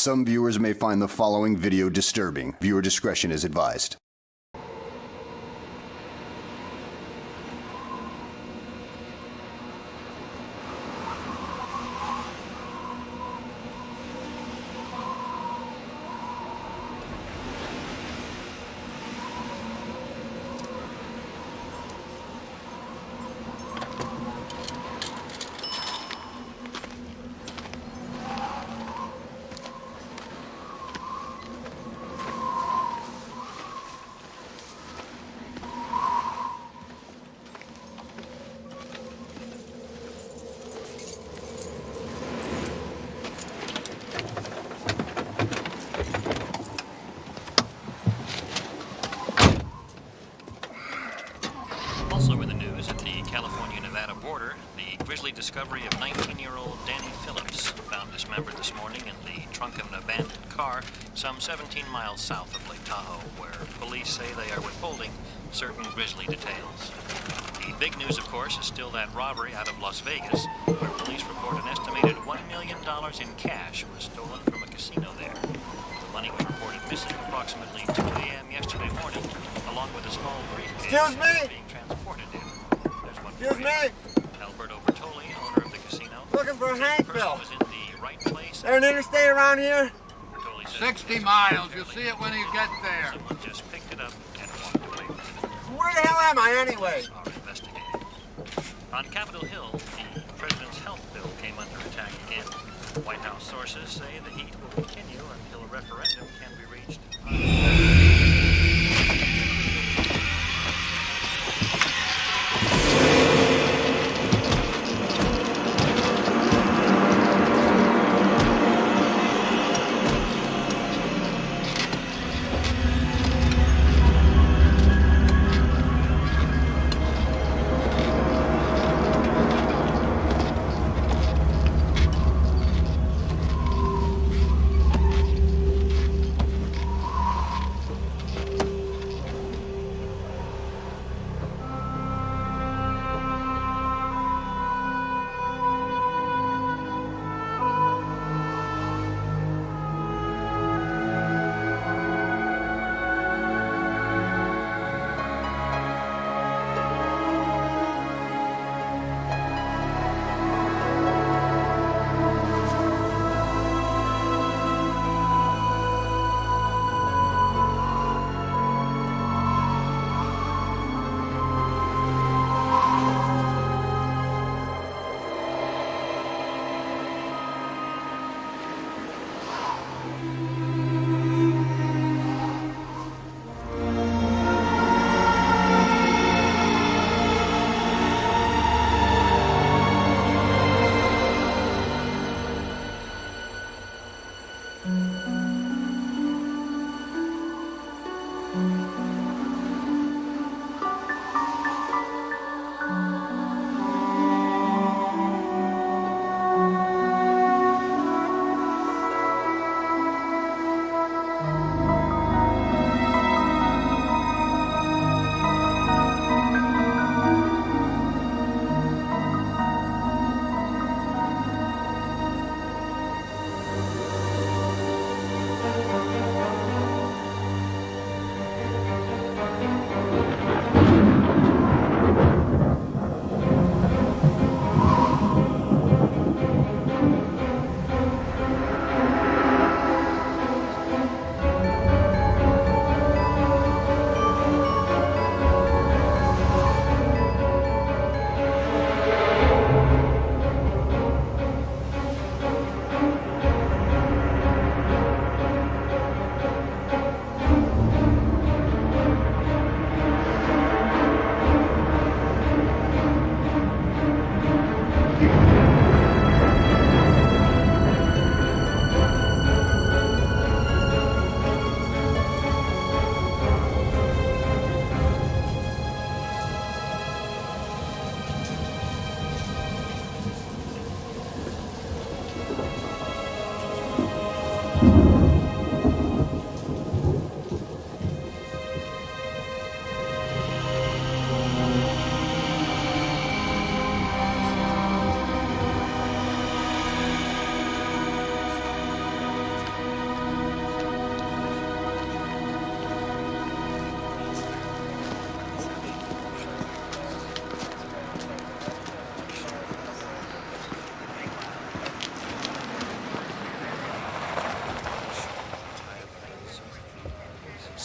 Some viewers may find the following video disturbing. Viewer discretion is advised. Also in the news, at the California-Nevada border, the grisly discovery of 19-year-old Danny Phillips, found dismembered this morning in the trunk of an abandoned car some 17 miles south of Lake Tahoe, where police say they are withholding certain grisly details. The big news, of course, is still that robbery out of Las Vegas, where police report an estimated $1 million in cash was stolen from a casino there. The money was reported missing approximately 2 a.m. yesterday morning, along with a small briefcase being transported in. There's one for you. Alberto Bertoli, owner of the casino. Looking for a Hank bill. Was in the right place. There an interstate around here? Bertoli says 60 miles. You'll see it when you get there. someone just picked it up and walked away with it. Where the hell am I anyway? Are investigating. On Capitol Hill, the president's health bill came under attack again. White House sources say the heat will continue until a referendum can be reached.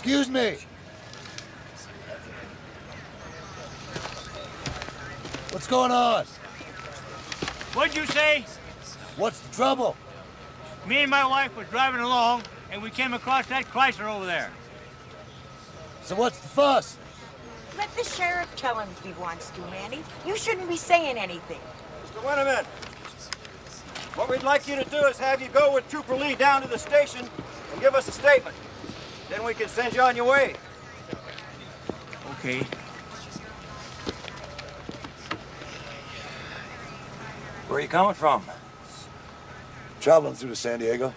Excuse me. What's going on? What'd you say? What's the trouble? Me and my wife were driving along, and we came across that Chrysler over there. So what's the fuss? Let the sheriff tell him if he wants to, Manny. You shouldn't be saying anything. Mr. Winterman, what we'd like you to do is have you go with Trooper Lee down to the station and give us a statement. Then we can send you on your way. Okay. Where are you coming from? Traveling through to San Diego.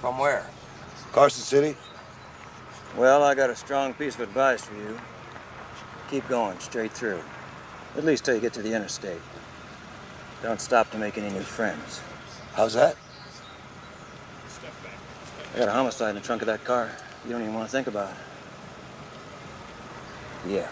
From where? Carson City. Well, I got a strong piece of advice for you. Keep going straight through. At least till you get to the interstate. Don't stop to make any new friends. How's that? I got a homicide in the trunk of that car. You don't even want to think about it. Yeah.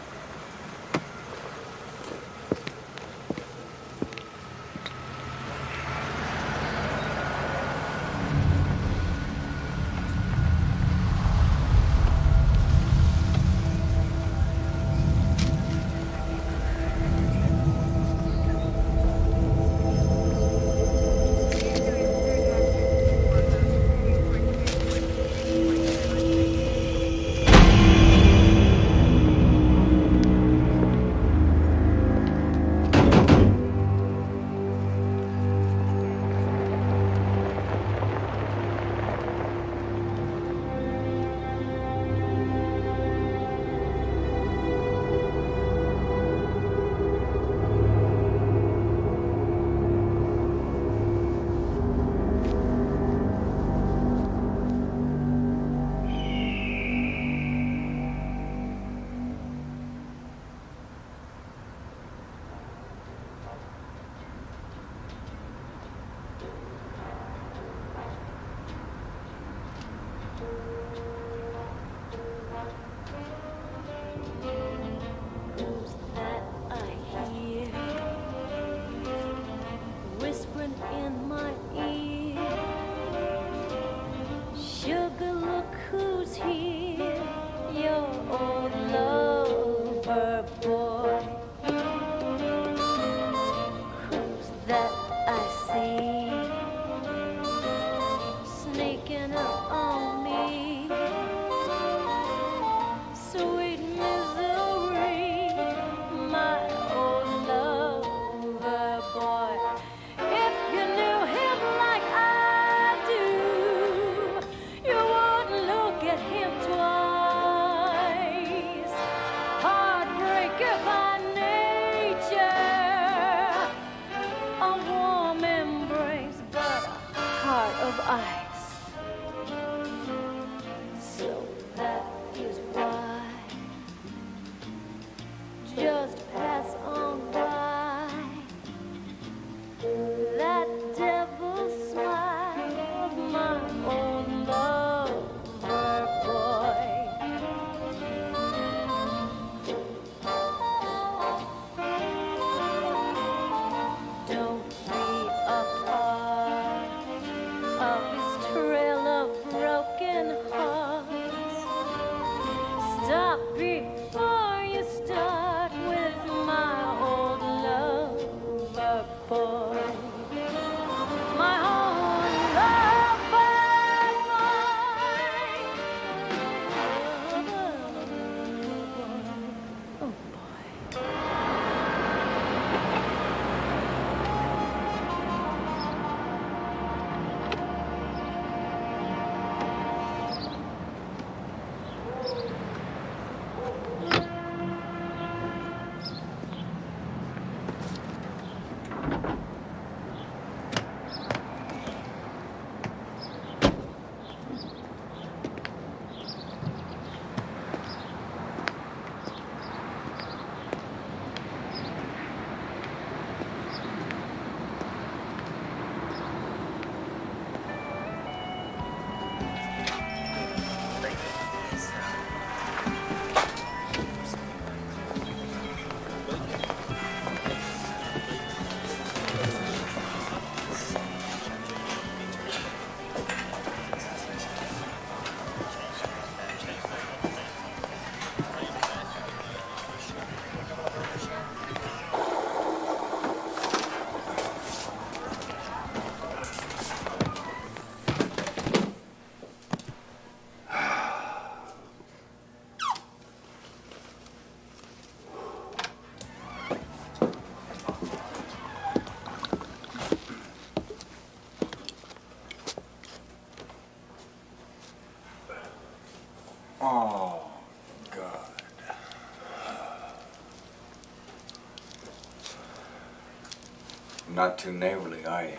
Not too neighborly, are you?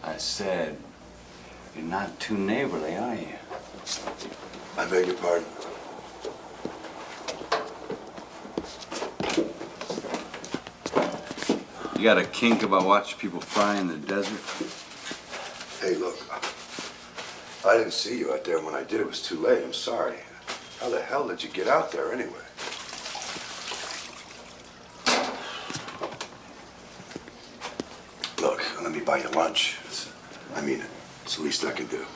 I said, you're not too neighborly, are you? I beg your pardon. You got a kink about watching people fry in the desert? Hey, look. I didn't see you out there. When I did, it was too late. I'm sorry. How the hell did you get out there anyway? Look, let me buy you lunch. I mean it. It's the least I can do.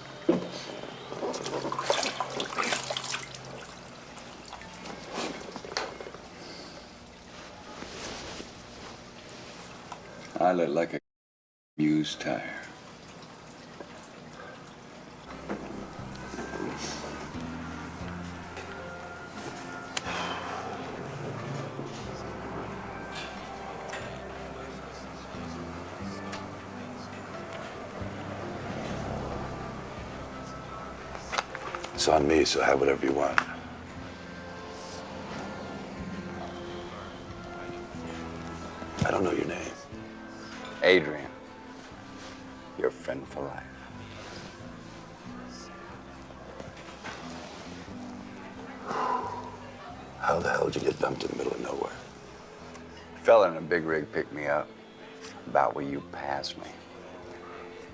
I look like a used tire. It's on me, so have whatever you want. I don't know your name. Adrian, your friend for life. How the hell did you get dumped in the middle of nowhere? A fella in a big rig picked me up about where you passed me.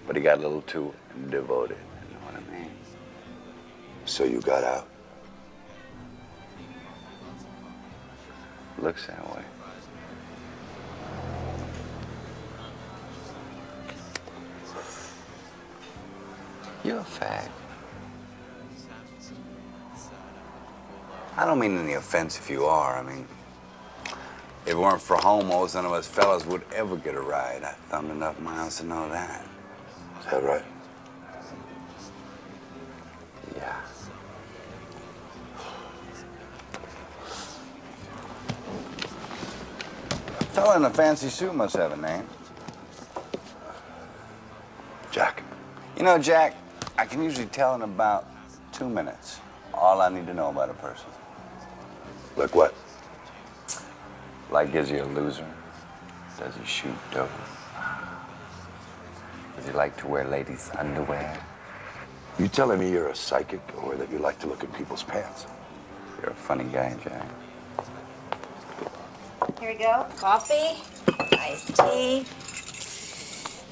But he got a little too devoted, you know what I mean? So you got out? Looks that way. You're a fag. I don't mean any offense if you are. I mean, if it weren't for homos, none of us fellas would ever get a ride. I thumbed enough miles to know that. Is that right? Yeah. A fella in a fancy suit must have a name. Jack. You know, Jack, I can usually tell in about 2 minutes all I need to know about a person. Like what? Like, is he a loser? Does he shoot dope? Does he like to wear ladies' underwear? You telling me you're a psychic or that you like to look at people's pants? You're a funny guy, Jack. Here we go. Coffee, iced tea.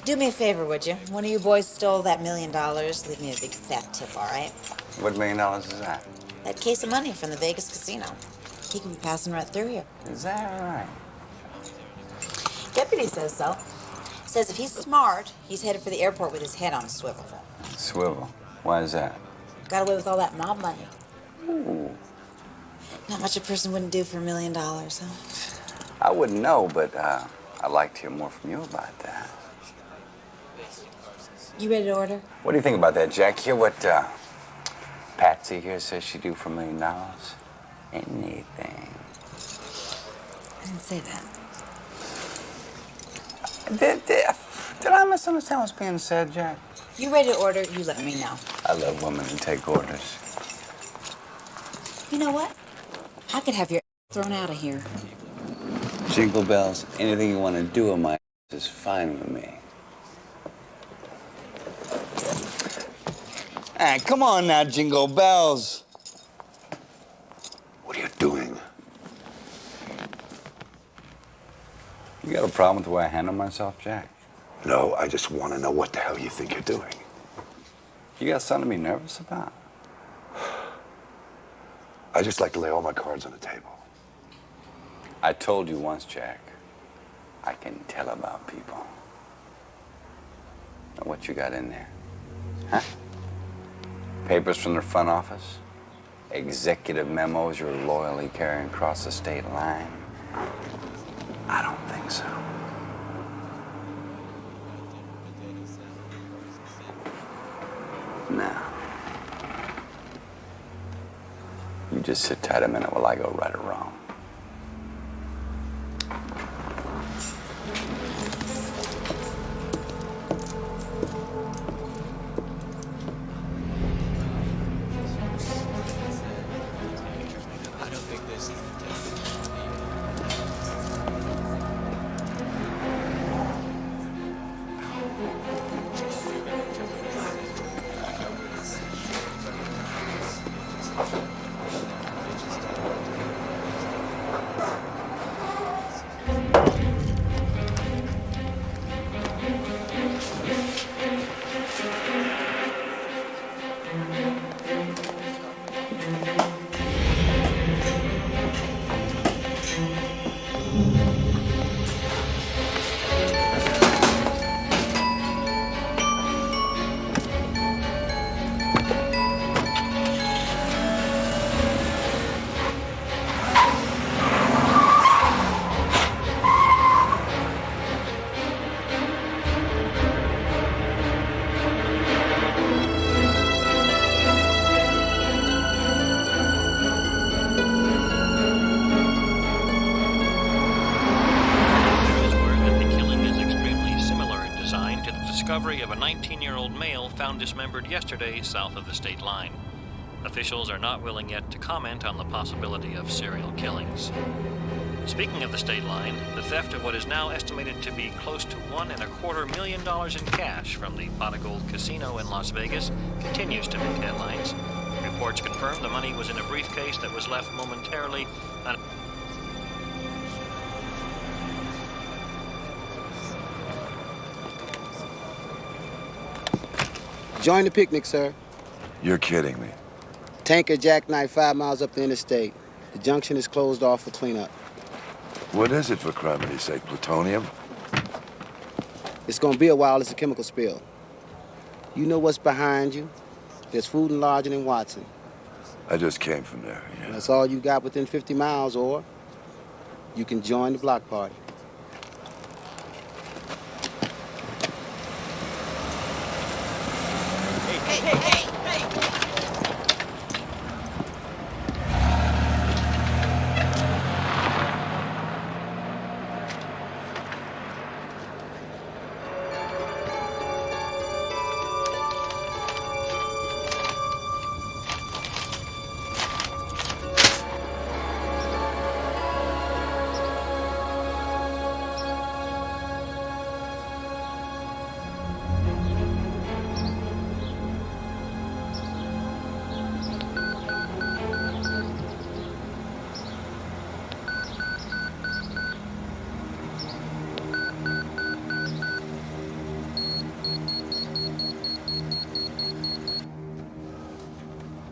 Do me a favor, would you? One of you boys stole that $1 million. Leave me a big fat tip, all right? What $1 million is that? That case of money from the Vegas casino. He could be passing right through here. Is that right? Deputy says so. Says if he's smart, he's headed for the airport with his head on a swivel. Swivel. Why is that? Got away with all that mob money. Ooh. Not much a person wouldn't do for $1 million, huh? I wouldn't know, but I'd like to hear more from you about that. You ready to order? What do you think about that, Jack? Hear what Patsy here says she'd do for $1 million? Anything. I didn't say that. Did I misunderstand what's being said, Jack? You ready to order? You let me know. I love women who take orders. You know what? I could have your thrown out of here. Jingle bells, anything you want to do with my is fine with me. Ah, come on now, Jingle Bells. What are you doing? You got a problem with the way I handle myself, Jack? No, I just want to know what the hell you think you're doing. You got something to be nervous about? I just like to lay all my cards on the table. I told you once, Jack, I can tell about people. Now, what you got in there? Huh? Papers from the front office? Executive memos you're loyally carrying across the state line? I don't think so. Now, you just sit tight a minute while I go right or wrong. discovery of a 19-year-old male found dismembered yesterday south of the state line. Officials are not willing yet to comment on the possibility of serial killings. Speaking of the state line, the theft of what is now estimated to be close to $1.25 million in cash from the Pot of Gold Casino in Las Vegas continues to make headlines. Reports confirm the money was in a briefcase that was left momentarily Join the picnic, sir. You're kidding me. Tanker jackknife 5 miles up the interstate. The junction is closed off for cleanup. What is it, for criminy's sake? Plutonium? It's gonna be a while. It's a chemical spill. You know what's behind you? There's food and lodging in Watson. I just came from there, yeah. That's all you got within 50 miles, or you can join the block party.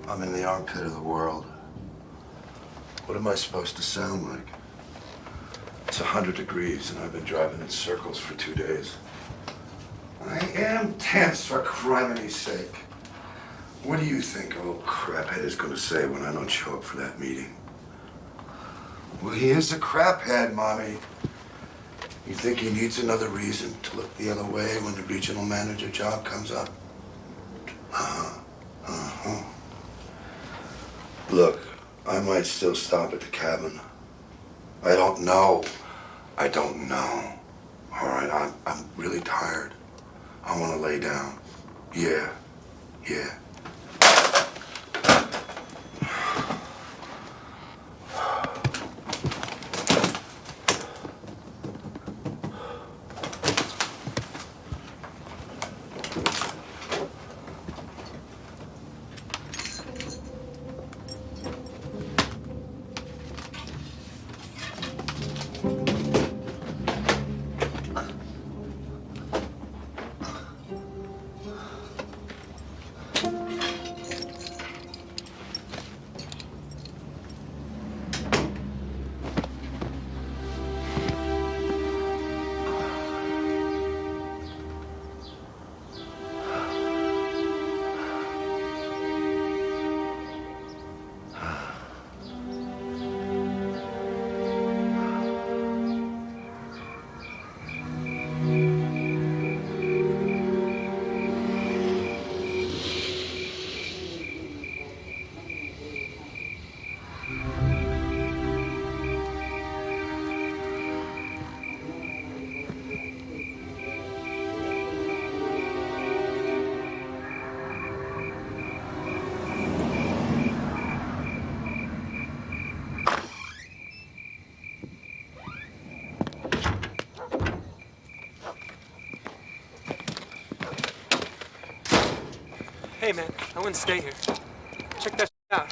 I'm in the armpit of the world. What am I supposed to sound like? It's 100 degrees and I've been driving in circles for 2 days. I am tense, for criminy's sake. What do you think old craphead is going to say when I don't show up for that meeting? Well, he is a craphead, Mommy. You think he needs another reason to look the other way when the regional manager job comes up? Look, I might still stop at the cabin. I don't know. I don't know. All right, I'm really tired. I want to lay down. Yeah. Hey, man, I wouldn't stay here. Check that out.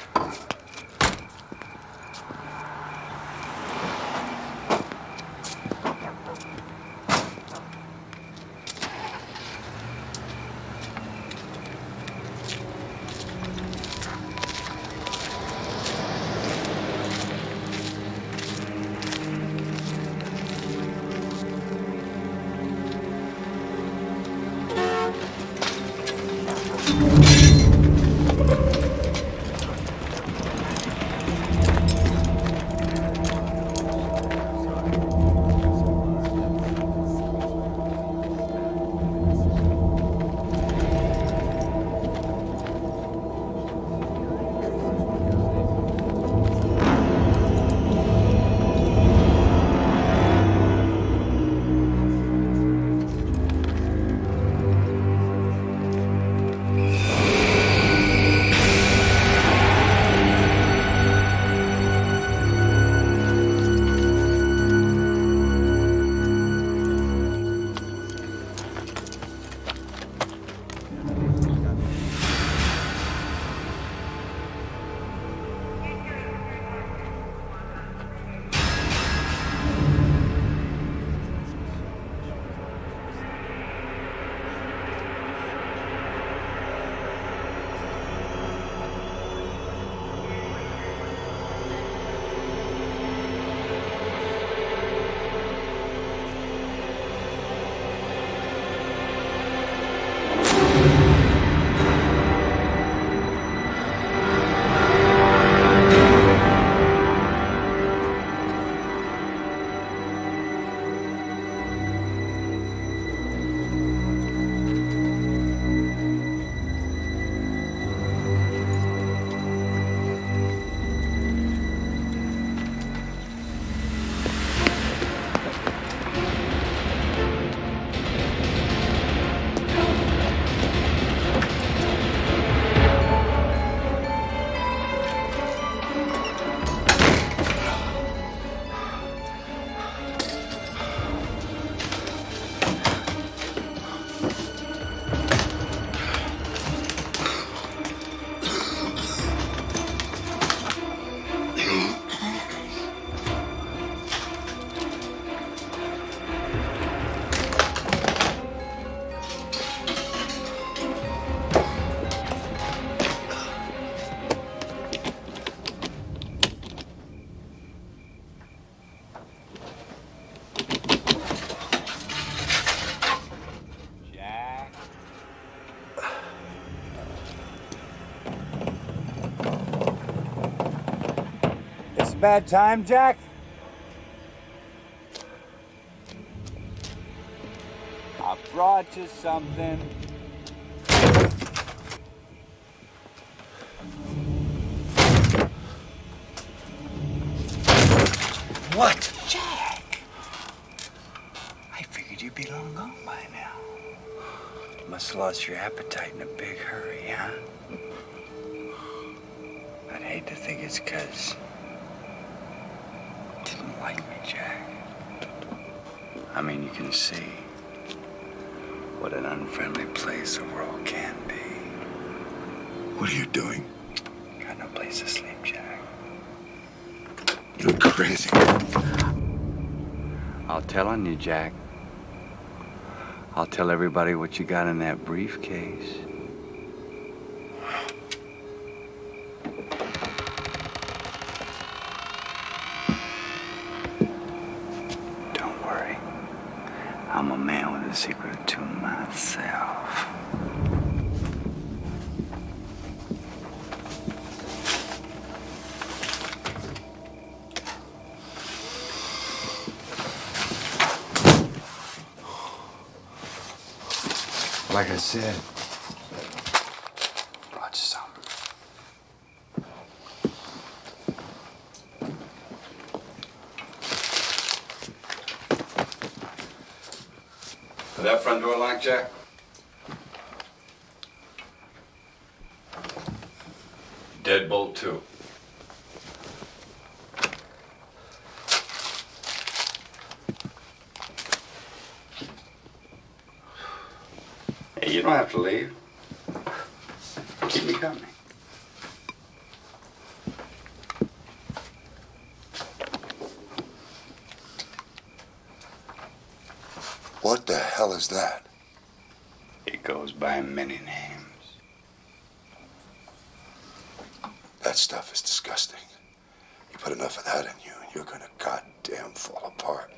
bad time, Jack? I brought you something. What? Jack! I figured you'd be long gone by now. You must have lost your appetite in a big hurry, huh? I'd hate to think it's 'cause you didn't like me, Jack. I mean, you can see what an unfriendly place the world can be. What are you doing? Got no place to sleep, Jack. You're crazy. I'll tell on you, Jack. I'll tell everybody what you got in that briefcase. Don't worry. I'm a man with a secret to myself. Like I said, brought you some. Is that front door locked, Jack? Deadbolt 2. Hey, you don't have to leave. Keep me company. What the hell is that? It goes by many names. That stuff is disgusting. You put enough of that in you, and you're gonna goddamn fall apart.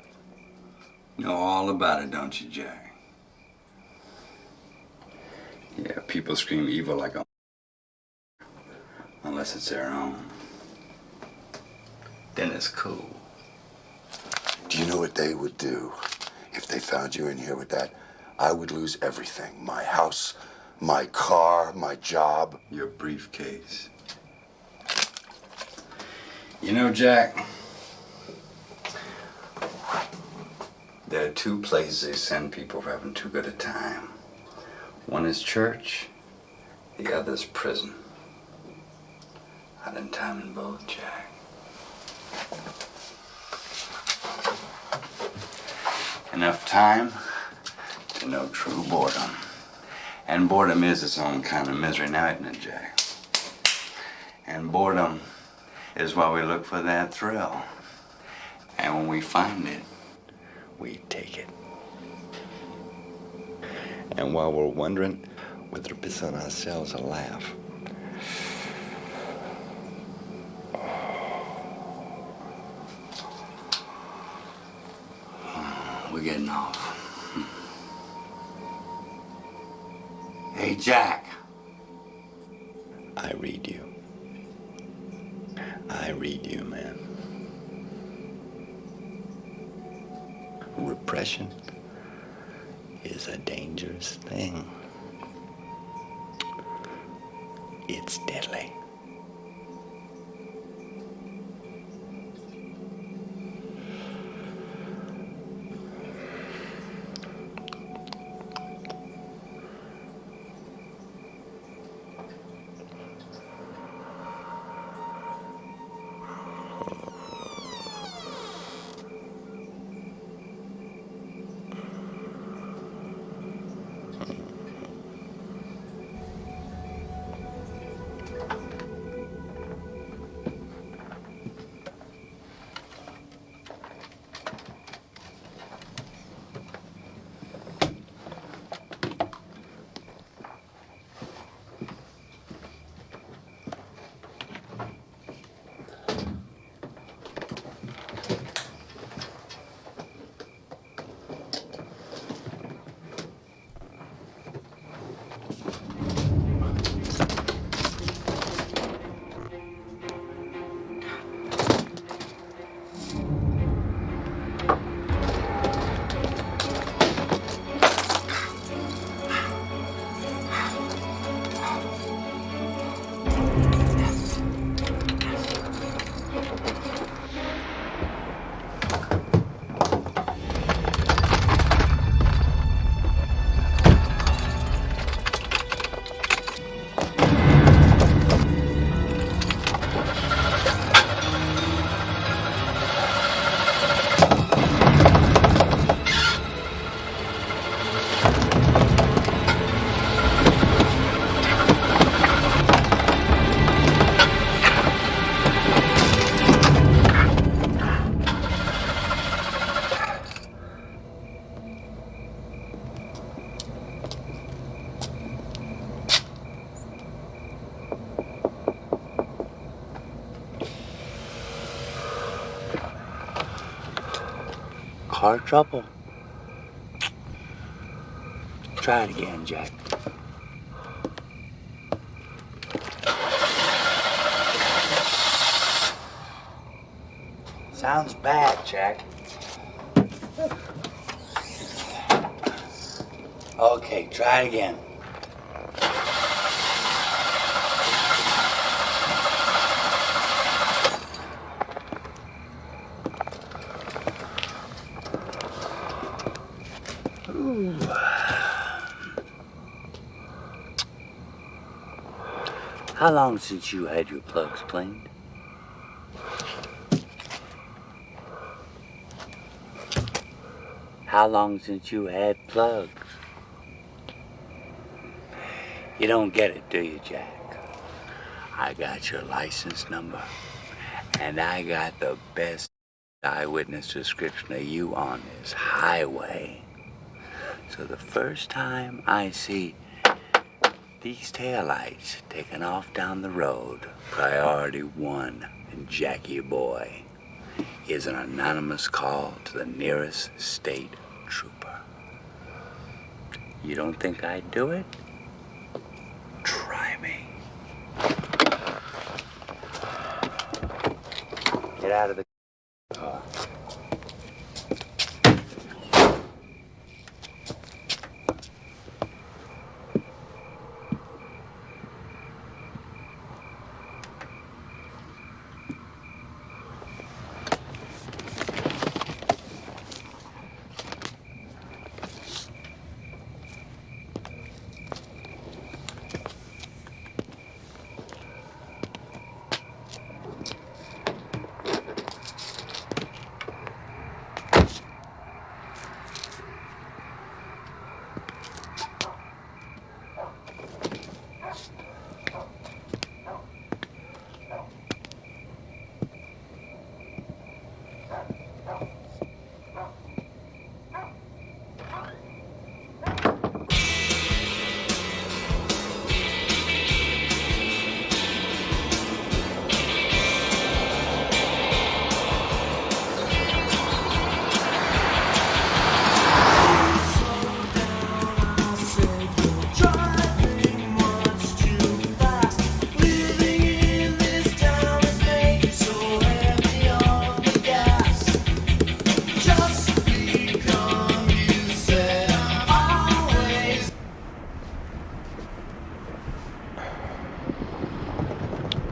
You know all about it, don't you, Jack? Yeah, people scream evil like a... unless it's their own. Then it's cool. Do you know what they would do if they found you in here with that? I would lose everything. My house, my car, my job. Your briefcase. You know, Jack, there are 2 places they send people for having too good a time. One is church, the other is prison. I done time in both, Jack. Enough time to know true boredom. And boredom is its own kind of misery now, isn't it, Jack? And boredom is why we look for that thrill. And when we find it, we take it. And while we're wondering whether to piss on ourselves or laugh, we're getting off. Hey, Jack. I read you. I read you, man. Repression is a dangerous thing. It's deadly. Car trouble? Try it again, Jack. Sounds bad, Jack. Okay, try it again. Ooh. How long since you had your plugs cleaned? How long since you had plugs? You don't get it, do you, Jack? I got your license number, and I got the best eyewitness description of you on this highway. So the first time I see these taillights taking off down the road, priority one, Jackie boy, is an anonymous call to the nearest state trooper. You don't think I'd do it? Try me. Get out of the car.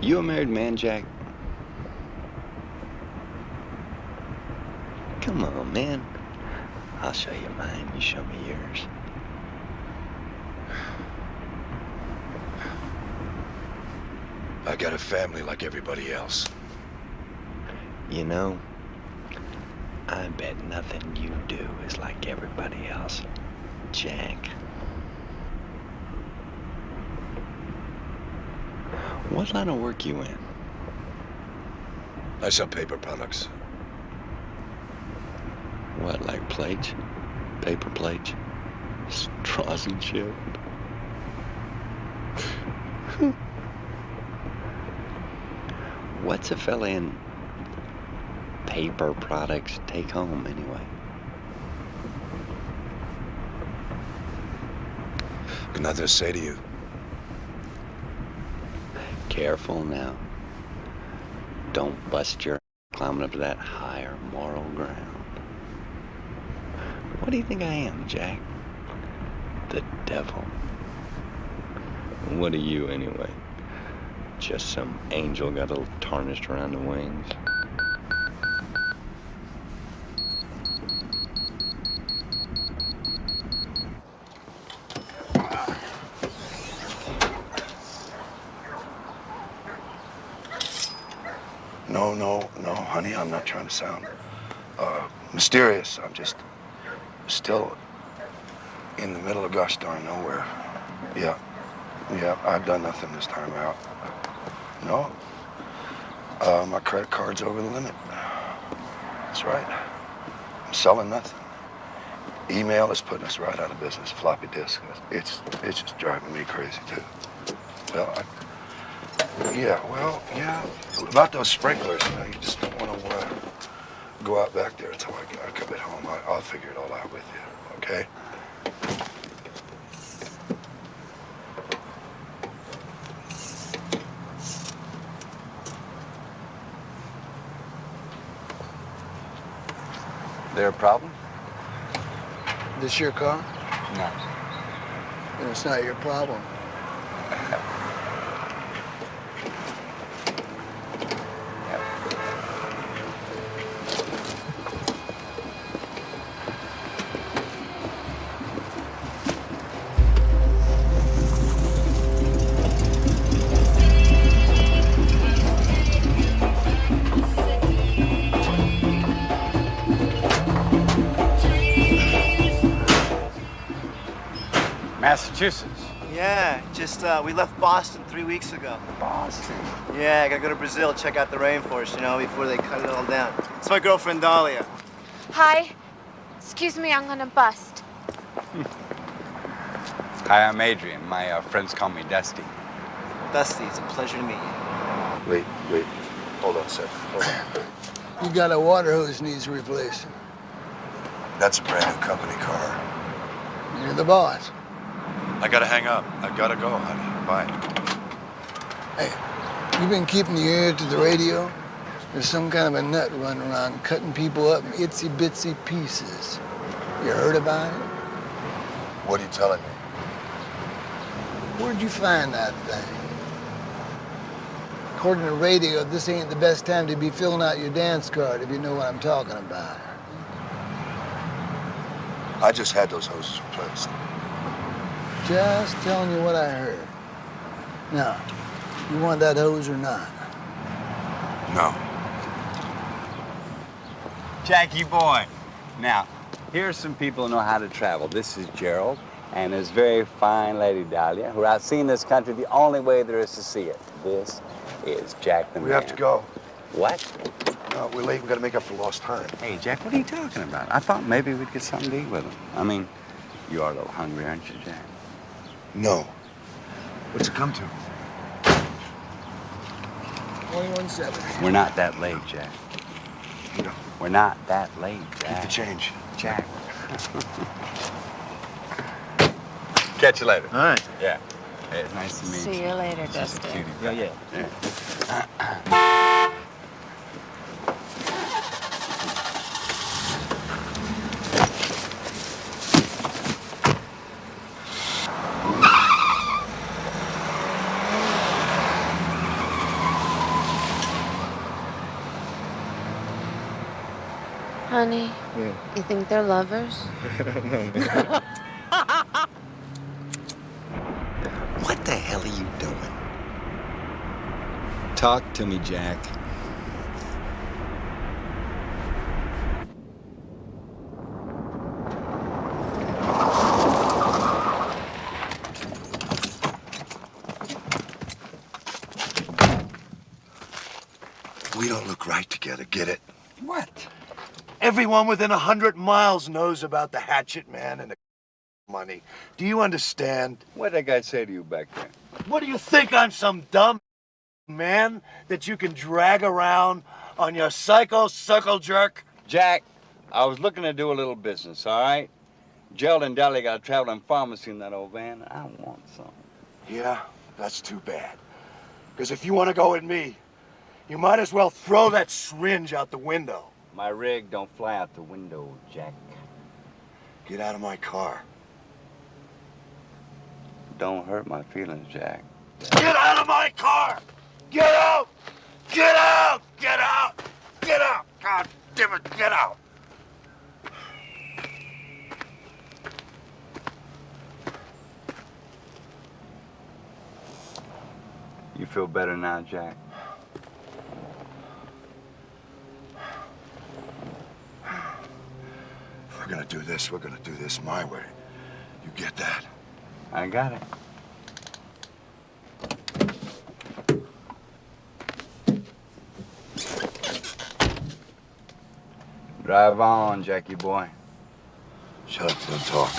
You a married man, Jack? Come on, man. I'll show you mine, you show me yours. I got a family like everybody else. You know, I bet nothing you do is like everybody else, Jack. What line of work you in? I sell paper products. What, like plates? Paper plates? Straws and shit? What's a fella in paper products take home, anyway? Got nothing to say to you. Careful now. Don't bust your climbing up to that higher moral ground. What do you think I am, Jack? The devil. What are you, anyway? Just some angel got a little tarnished around the wings. No, honey, I'm not trying to sound mysterious. I'm just still in the middle of gosh darn nowhere. Yeah, I've done nothing this time out. No, my credit card's over the limit. That's right. I'm selling nothing. Email is putting us right out of business. Floppy disk. It's just driving me crazy too. Well, yeah. About those sprinklers, you just don't want to Go out back there until I come at home. I'll figure it all out with you, okay? There a problem? This your car? No. Then it's not your problem. Massachusetts. Yeah, just we left Boston 3 weeks ago. Boston? Yeah, I gotta go to Brazil, check out the rainforest, you know, before they cut it all down. It's my girlfriend Dahlia. Hi. Excuse me, I'm gonna bust. Hi, I'm Adrian. My friends call me Dusty. Dusty, it's a pleasure to meet you. Wait. Hold on a second. Hold on. You got a water hose needs replacing. That's a brand new company car. You're the boss. I gotta hang up. I gotta go, honey. Bye. Hey, you been keeping your ear to the radio? There's some kind of a nut running around cutting people up in itsy bitsy pieces. You heard about it? What are you telling me? Where'd you find that thing? According to radio, this ain't the best time to be filling out your dance card, if you know what I'm talking about. I just had those hoses replaced. Just telling you what I heard. Now, you want that hose or not? No. Jackie boy. Now, here's some people who know how to travel. This is Gerald and his very fine lady Dahlia, who are out seeing this country the only way there is to see it. This is Jack the Man. We have to go. What? No, we're late. We gotta make up for lost time. Hey, Jack, what are you talking about? I thought maybe we'd get something to eat with him. I mean, you are a little hungry, aren't you, Jack? No. What's it come to? 21.7. We're not that late, Jack. No. We're not that late, Jack. Keep the change. Jack. Catch you later. All right. Yeah. Hey, it's nice to meet you. See you later, She's a Dusty. cutie. Yeah. Honey, you think they're lovers? What the hell are you doing? Talk to me, Jack. We don't look right together, get it? What? Everyone within 100 miles knows about the Hatchet Man and the money. Do you understand? What did that guy say to you back there? What do you think, I'm some dumb man that you can drag around on your psycho circle jerk? Jack, I was looking to do a little business, all right? Gerald and Dahlia got a traveling pharmacy in that old van. I want some. Yeah, that's too bad. Because if you want to go with me, you might as well throw that syringe out the window. My rig don't fly out the window, Jack. Get out of my car. Don't hurt my feelings, Jack. Get out of my car! Get out! Get out! Get out! Get out! God damn it, get out! You feel better now, Jack? If we're gonna do this, we're gonna do this my way. You get that? I got it. Drive on, Jackie boy. Shut up, don't talk.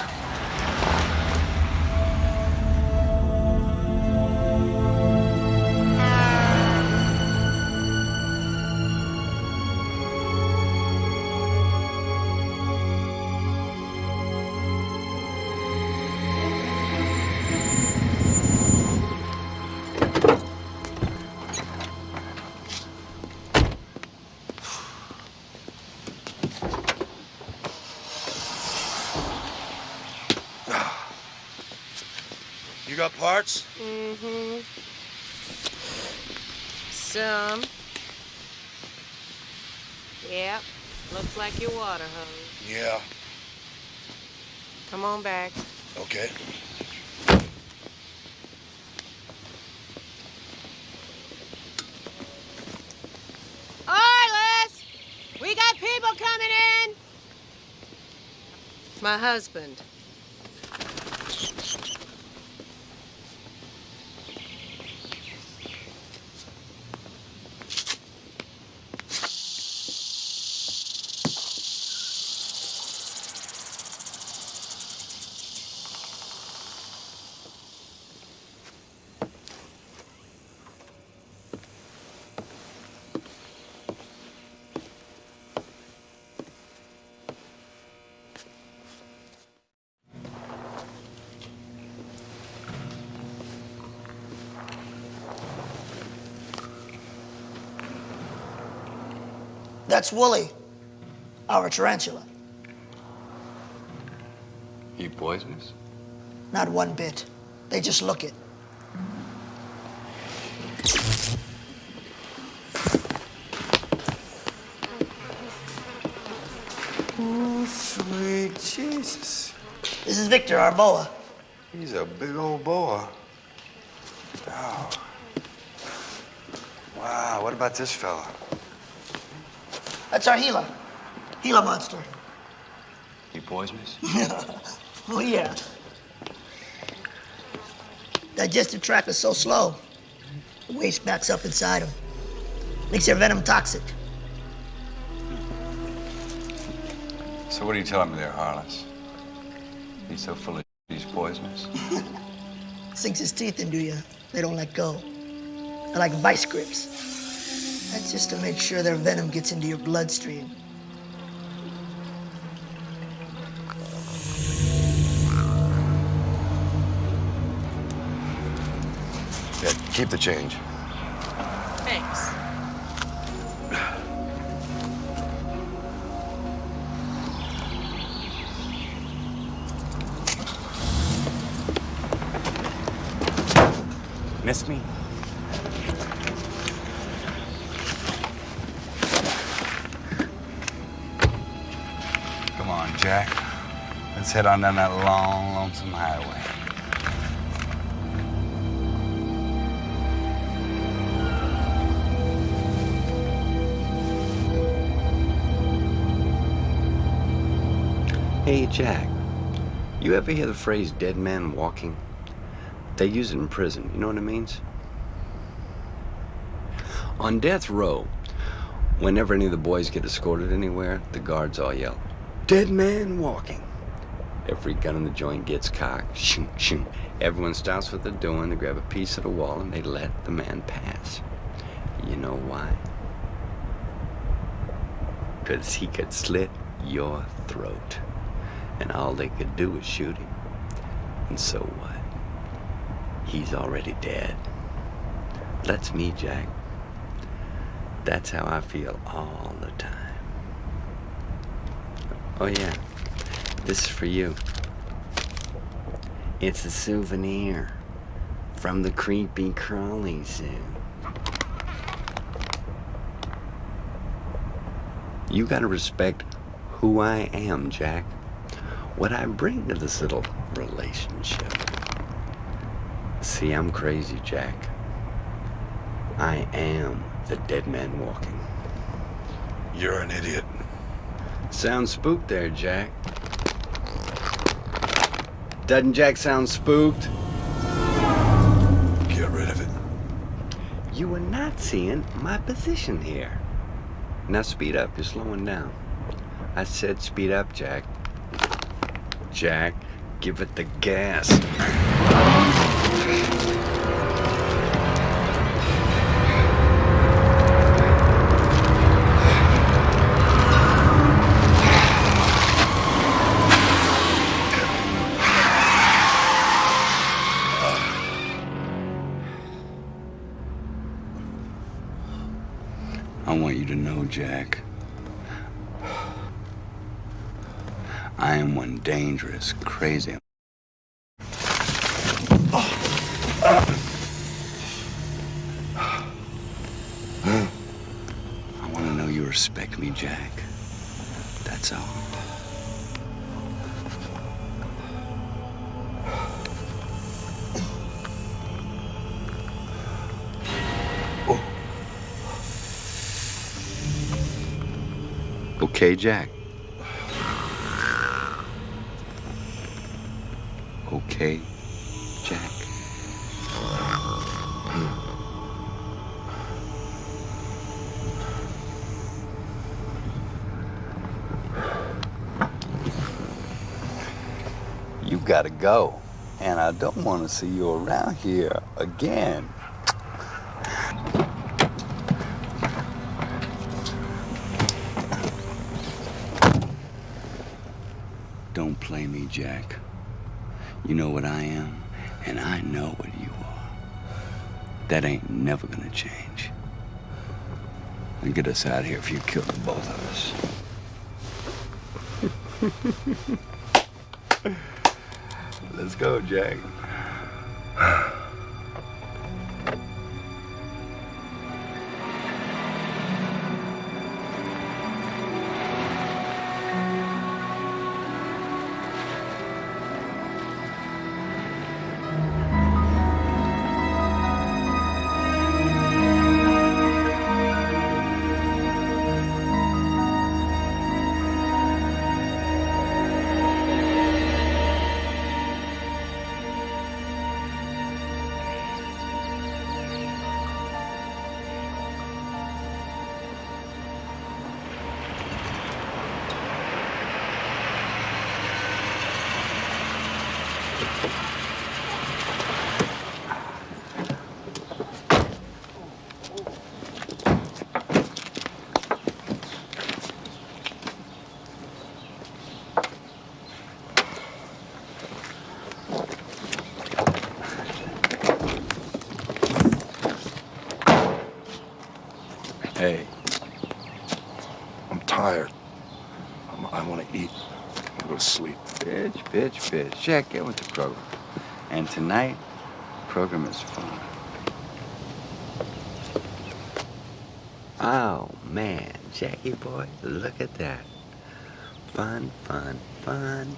You got parts? Mm-hmm. Some. Yep. Looks like your water hose. Yeah. Come on back. Okay. Arliss! We got people coming in! My husband. That's Wooly, our tarantula. You poisonous? Not one bit. They just look it. Oh, sweet Jesus. This is Victor, our boa. He's a big old boa. Oh. Wow, what about this fella? That's our Gila. Gila monster. You poisonous? Oh, yeah. Digestive tract is so slow, the waste backs up inside them. Makes their venom toxic. So what are you telling me there, Harless? He's so full of he's poisonous? Sinks his teeth into you. They don't let go. They're like vice grips. That's just to make sure their venom gets into your bloodstream. Yeah, keep the change. Thanks. Miss me? Come on, Jack. Let's head on down that long, lonesome highway. Hey, Jack. You ever hear the phrase dead man walking? They use it in prison. You know what it means? On death row, whenever any of the boys get escorted anywhere, the guards all yell, "Dead man walking." Every gun in the joint gets cocked. Shoot, shoot. Everyone stops what they're doing. They grab a piece of the wall and they let the man pass. You know why? 'Cause he could slit your throat. And all they could do was shoot him. And so what? He's already dead. That's me, Jack. That's how I feel all the time. Oh yeah, this is for you. It's a souvenir from the creepy crawly zoo. You gotta respect who I am, Jack. What I bring to this little relationship. See, I'm crazy, Jack. I am the dead man walking. You're an idiot. Sound spooked there, Jack. Doesn't Jack sound spooked? Get rid of it. You are not seeing my position here. Now speed up, you're slowing down. I said speed up, Jack. Jack, give it the gas. I want you to know, Jack, I am one dangerous, crazy... Oh. I want to know you respect me, Jack. That's all. Okay, Jack. Okay, Jack. You gotta go, and I don't want to see you around here again. Don't play me, Jack. You know what I am, and I know what you are. That ain't never gonna change. And get us out of here if you kill the both of us. Let's go, Jack. Hey. I'm tired. I want to eat. Go to sleep. Bitch. Jack, get with the program. And tonight, the program is fun. Oh, man. Jackie boy, look at that. Fun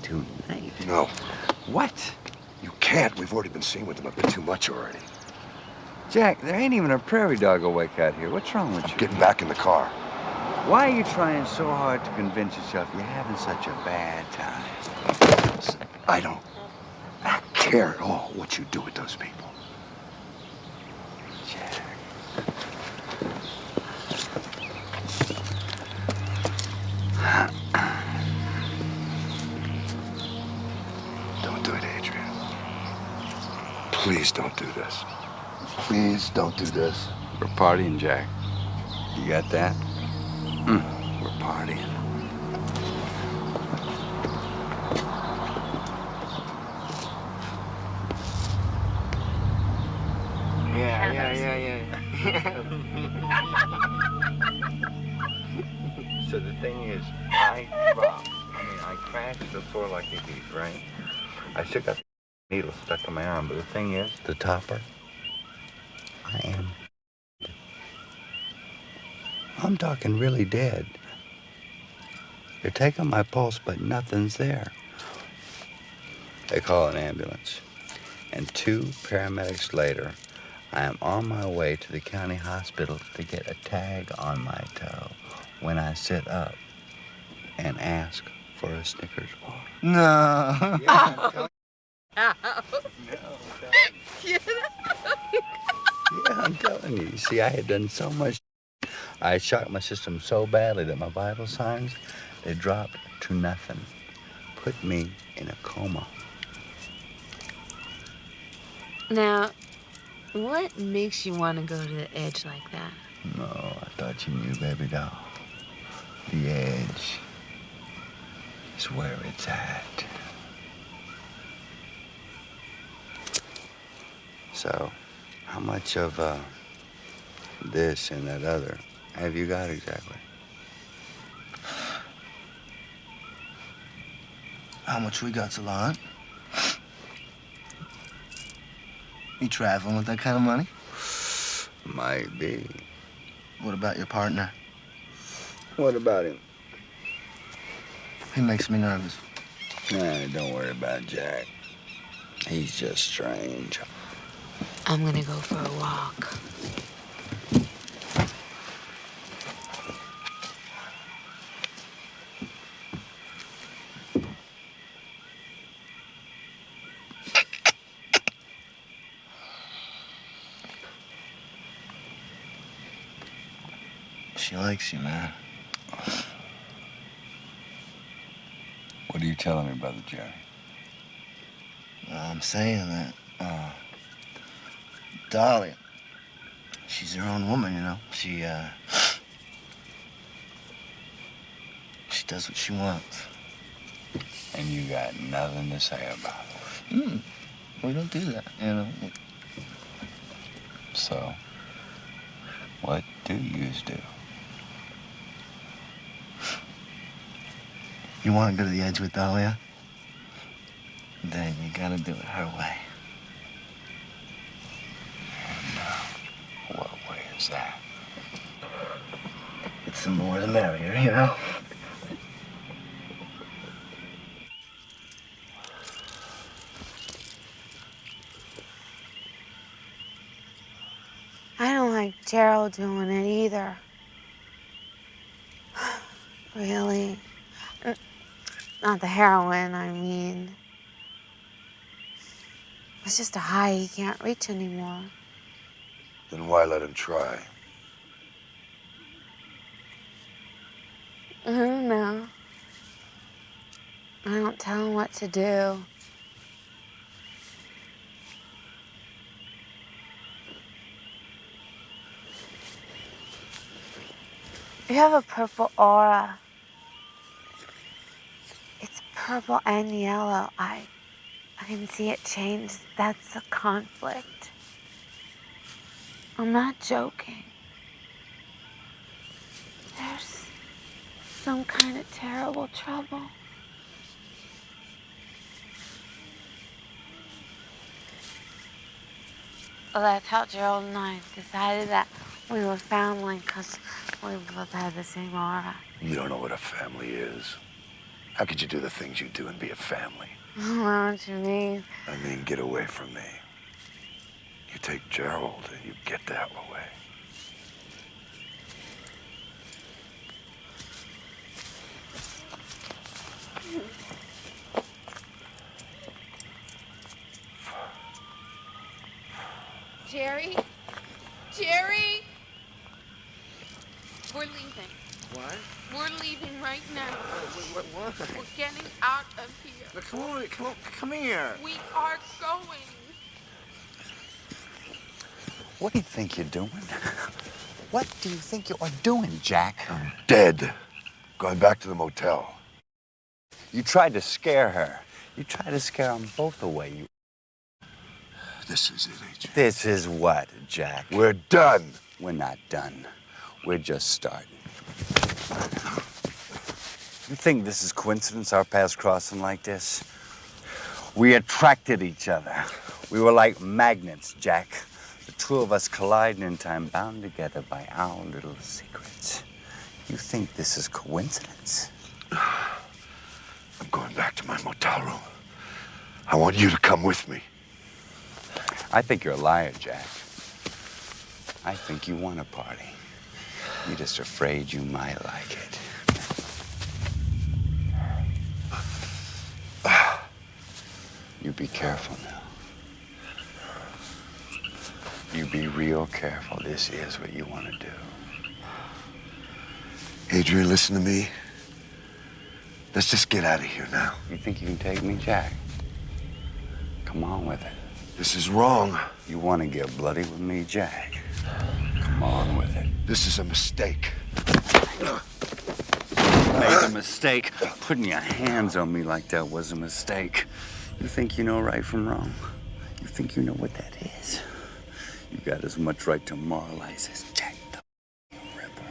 tonight. No. What? You can't. We've already been seen with them a bit too much already. Jack, there ain't even a prairie dog awake out here. What's wrong with you? I'm getting back in the car. Why are you trying so hard to convince yourself you're having such a bad time? Listen, I don't care at all what you do with those people. Jack. Don't do it, Adrian. Please don't do this. Please don't do this. We're partying, Jack. You got that? We're partying. Yeah. So the thing is, I crashed the floor like a thief, right? I still got the needle stuck in my arm, but the thing is, the topper, I'm talking really dead. They're taking my pulse, but nothing's there. They call an ambulance. And 2 paramedics later, I am on my way to the county hospital to get a tag on my toe when I sit up and ask for a Snickers bar. No. Yeah, I'm telling you. You see, I had done so much. I had shocked my system so badly that my vital signs, they dropped to nothing. Put me in a coma. Now, what makes you want to go to the edge like that? No, I thought you knew, baby doll. The edge is where it's at. So, how much of this and that other have you got exactly? How much we got, Salon? You traveling with that kind of money? Might be. What about your partner? What about him? He makes me nervous. Nah, don't worry about Jack. He's just strange. I'm gonna go for a walk. She likes you, man. What are you telling me, Brother Jerry? I'm saying that, Dahlia, she's her own woman, you know. She does what she wants. And you got nothing to say about it. We don't do that, you know. So, what do yous do? You want to go to the edge with Dahlia? Then you gotta do it her way. And, what way is that? It's the more the merrier, you know? I don't like Gerald doing it either. Really. Not the heroin, I mean. It's just a high he can't reach anymore. Then why let him try? I don't know. I don't tell him what to do. You have a purple aura. It's purple and yellow. I can see it change. That's a conflict. I'm not joking. There's some kind of terrible trouble. Well, that's how Gerald and I decided that we were family, because we both had the same aura. You don't know what a family is. How could you do the things you do and be a family? I don't know what you mean. I mean, get away from me. You take Gerald and you get the hell away. Jerry? Jerry? We're leaving. What? We're leaving right now. What? We're getting out of here. But come here. We are going. What do you think you're doing? What do you think you are doing, Jack? I'm dead. Going back to the motel. You tried to scare her. You tried to scare them both away. This is it, Adrian. This is what, Jack? We're done. We're not done. We're just starting. You think this is coincidence, our paths crossing like this? We attracted each other. We were like magnets, Jack. The two of us colliding in time, bound together by our little secrets. You think this is coincidence? I'm going back to my motel room. I want you to come with me. I think you're a liar, Jack. I think you want a party. You're just afraid you might like it. You be careful now. You be real careful. This is what you want to do. Adrian, listen to me. Let's just get out of here now. You think you can take me, Jack? Come on with it. This is wrong. You want to get bloody with me, Jack? Come on with it. This is a mistake. Made a mistake. Putting your hands on me like that was a mistake. You think you know right from wrong? You think you know what that is? You got as much right to moralize as Jack the Ripper.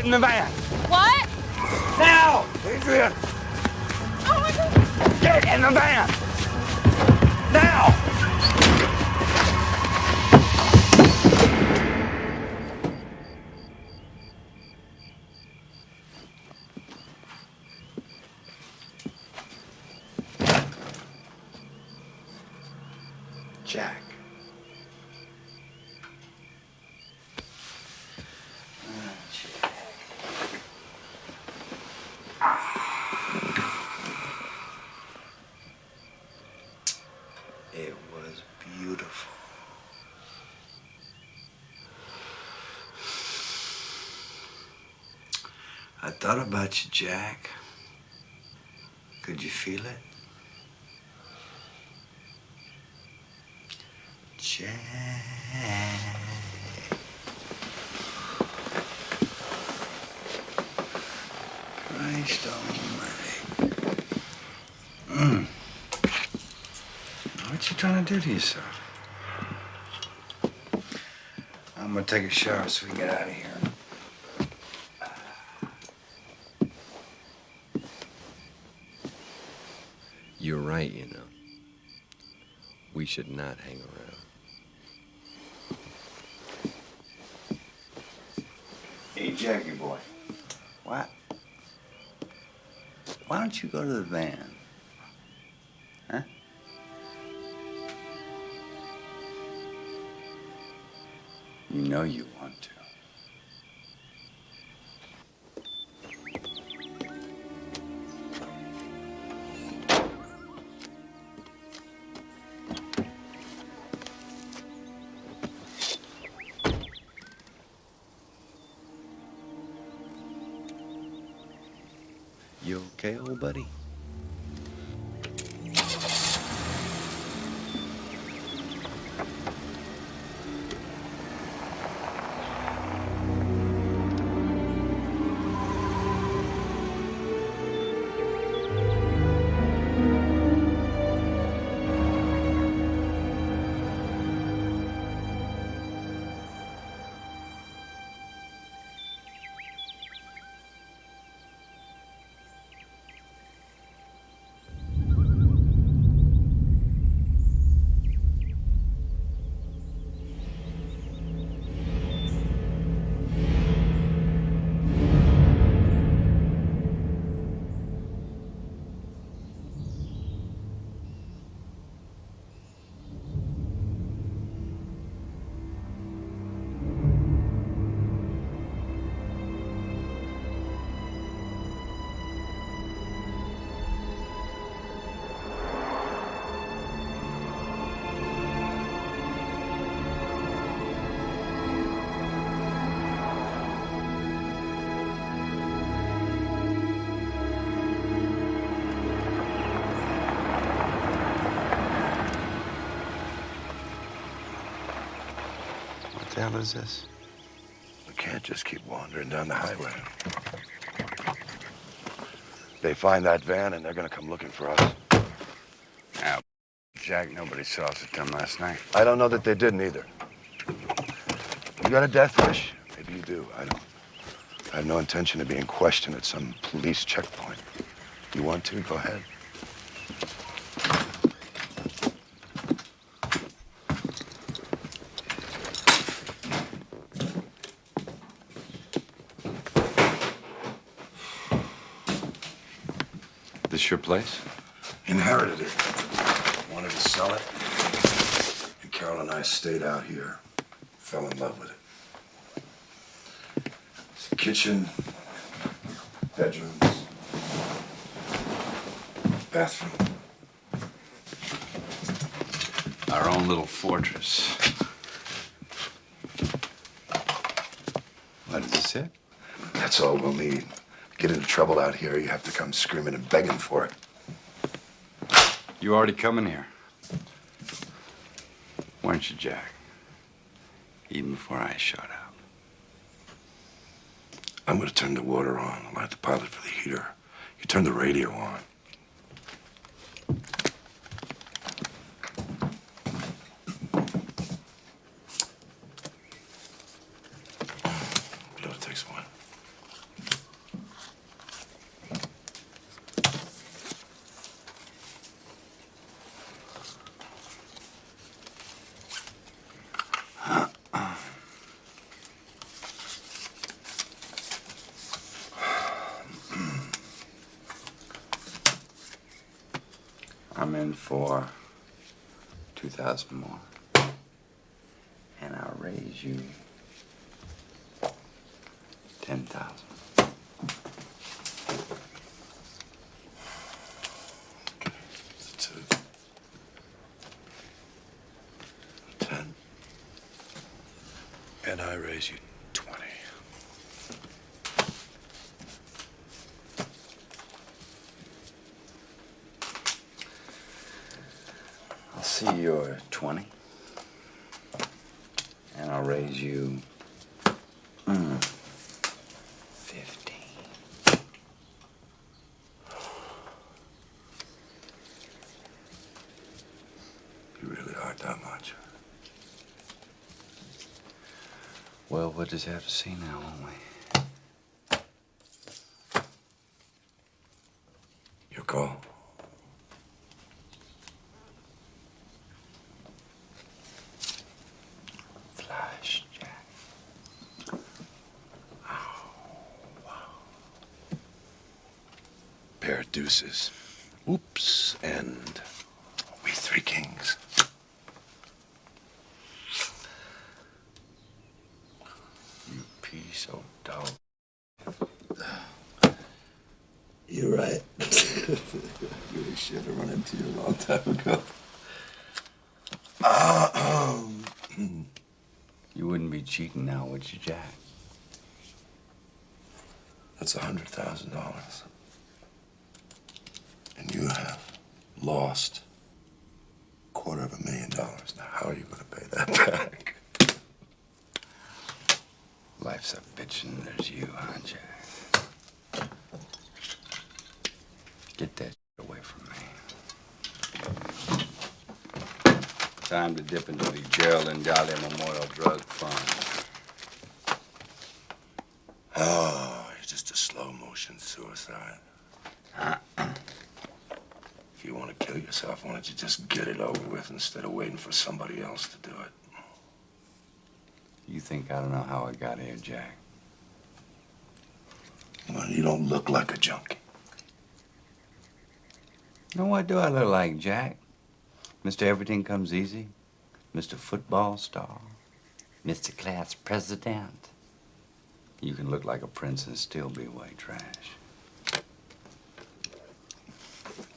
Get in the van. What? Now! Adrian! Oh my God! Get in the van! Now! Jack. It was beautiful. I thought about you, Jack. Could you feel it? Jack. Christ almighty. What you trying to do to yourself? I'm gonna take a shower so we can get out of here. You're right, you know. We should not hang around. Hey, Jackie boy. What? Why don't you go to the van? Huh? You know you want to. You okay, old buddy? What the hell is this? We can't just keep wandering down the highway. They find that van and they're gonna come looking for us. Now, Jack, nobody saw us at them last night. I don't know that they didn't either. You got a death wish? Maybe you do. I don't. I have no intention of being questioned at some police checkpoint. You want to? Go ahead. This your place? Inherited it. Wanted to sell it. And Carol and I stayed out here. Fell in love with it. It's a kitchen, bedrooms, bathroom. Our own little fortress. What, is this it? That's all we'll need. Get into trouble out here, you have to come screaming and begging for it. You already coming here? Weren't you, Jack? Even before I showed up. I'm gonna turn the water on, light the pilot for the heater. You turn the radio on. It only takes one. for 2,000 more. And I'll raise you 10,000. That's it. 10. And I raise you 20. I'll see your 20. And I'll raise you 15. You really are that much. Well, we'll just have to see now, won't we? Your call. Flash, Jack. Pair of deuces. Oops, and we 3 kings. You piece of dog. You're right. Really should have run into you a long time ago. You wouldn't be cheating now, would you, Jack? That's $100,000. And you have lost $250,000. Now, how are you going to pay that back? Life's a bitch and there's you, huh, Jack? Get that shit away from me. Time to dip into the Gerald Dolly Memorial Drug Fund. Oh, you're just a slow-motion suicide. If you want to kill yourself, why don't you just get it over with instead of waiting for somebody else to do it? You think I don't know how I got here, Jack? Well, you don't look like a junkie. Now, what do I look like, Jack? Mr. Everything Comes Easy? Mr. Football Star? Mr. Class President? You can look like a prince and still be white trash.